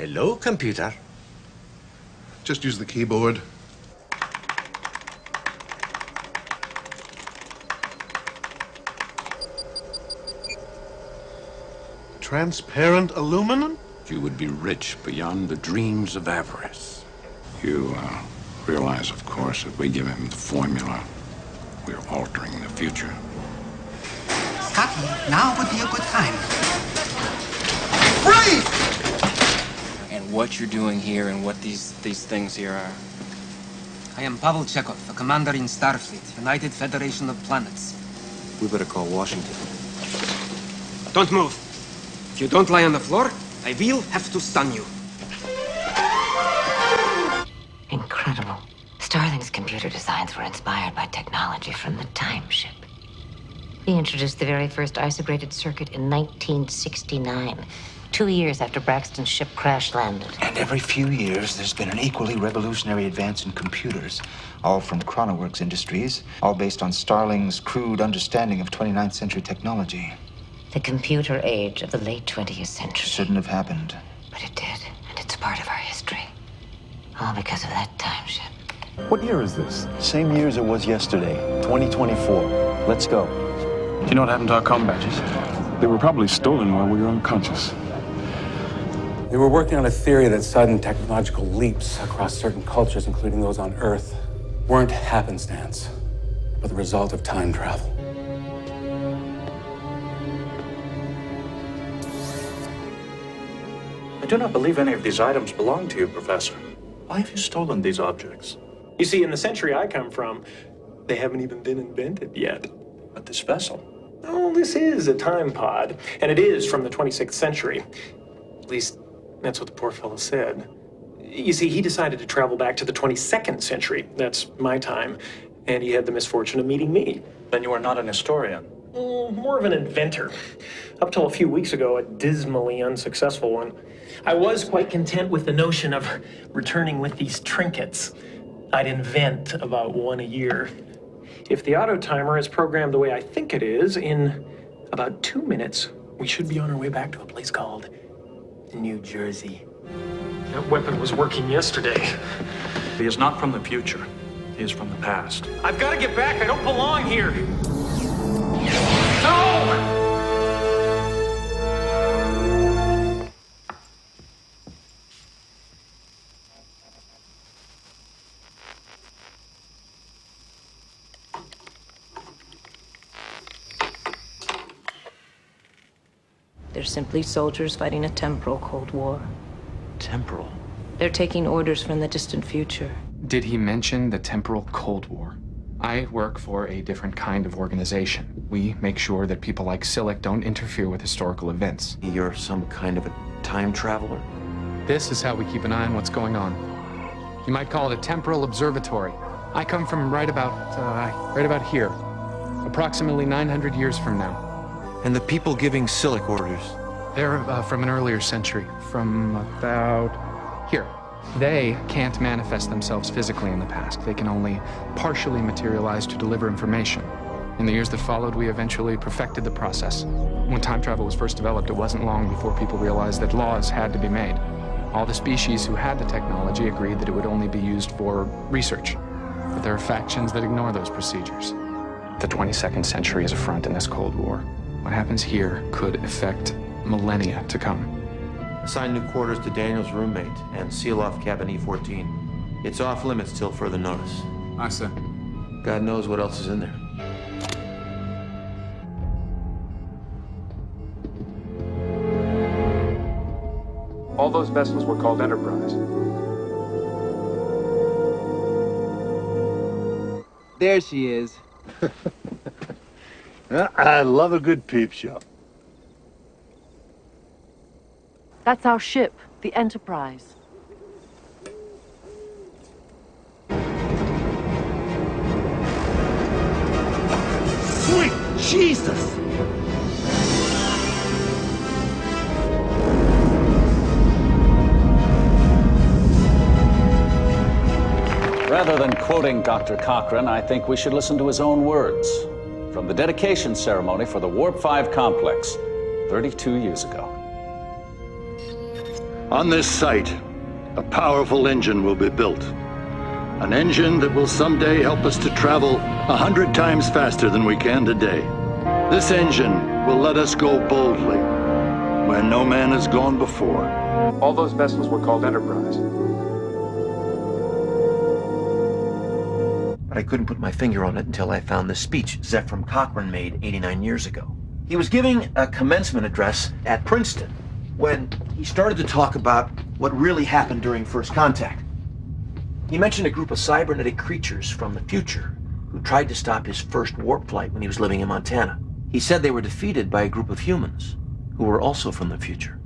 Hello, computer. Just use the keyboard. Transparent aluminum? You would be rich beyond the dreams of avarice. You realize, of course, if we give him the formula, we're altering the future. Scotland, now would be a good time. Freeze! And what you're doing here and what these things here are. I am Pavel Chekov, the commander in Starfleet, United Federation of Planets. We better call Washington. Don't move. If you don't lie on the floor, I will have to stun you. Incredible. Starling's computer designs were inspired by technology from the time ship. He introduced the very first isograded circuit in 1969, 2 years after Braxton's ship crash landed. And every few years, there's been an equally revolutionary advance in computers, all from Chronoworks Industries, all based on Starling's crude understanding of 29th century technology. The computer age of the late 20th century. Shouldn't have happened. But it did, and it's part of our history. All because of that time ship. What year is this? Same year as it was yesterday, 2024. Let's go. Do you know what happened to our comm badges? They were probably stolen while we were unconscious. They were working on a theory that sudden technological leaps across certain cultures, including those on Earth, weren't happenstance, but the result of time travel. I do not believe any of these items belong to you, Professor. Why have you stolen these objects? You see, in the century I come from, they haven't even been invented yet. But this vessel? Oh, this is a time pod, and it is from the 26th century. At least, that's what the poor fellow said. You see, he decided to travel back to the 22nd century. That's my time. And he had the misfortune of meeting me. Then you are not an historian. More of an inventor. Up till a few weeks ago, a dismally unsuccessful one. I was quite content with the notion of returning with these trinkets. I'd invent about one a year. If the auto timer is programmed the way I think it is, in about 2 minutes, we should be on our way back to a place called New Jersey. That weapon was working yesterday. He is not from the future. He is from the past. I've got to get back. I don't belong here. No! They're simply soldiers fighting a temporal Cold War. Temporal? They're taking orders from the distant future. Did he mention the temporal Cold War? I work for a different kind of organization. We make sure that people like Silic don't interfere with historical events. You're some kind of a time traveler? This is how we keep an eye on what's going on. You might call it a temporal observatory. I come from right about here, approximately 900 years from now. And the people giving Silic orders? They're from an earlier century, from about here. They can't manifest themselves physically in the past. They can only partially materialize to deliver information. In the years that followed, we eventually perfected the process. When time travel was first developed, it wasn't long before people realized that laws had to be made. All the species who had the technology agreed that it would only be used for research. But there are factions that ignore those procedures. The 22nd century is a front in this Cold War. What happens here could affect millennia to come. Assign new quarters to Daniel's roommate and seal off cabin E14. It's off limits till further notice. Aye, sir. God knows what else is in there. All those vessels were called Enterprise. There she is. I love a good peep show. That's our ship, the Enterprise. Sweet Jesus! Rather than quoting Dr. Cochrane, I think we should listen to his own words from the dedication ceremony for the Warp 5 complex 32 years ago. On this site, a powerful engine will be built. An engine that will someday help us to travel 100 times faster than we can today. This engine will let us go boldly, where no man has gone before. All those vessels were called Enterprise. But I couldn't put my finger on it until I found the speech Zephram Cochrane made 89 years ago. He was giving a commencement address at Princeton when he started to talk about what really happened during first contact. He mentioned a group of cybernetic creatures from the future who tried to stop his first warp flight when he was living in Montana. He said they were defeated by a group of humans who were also from the future.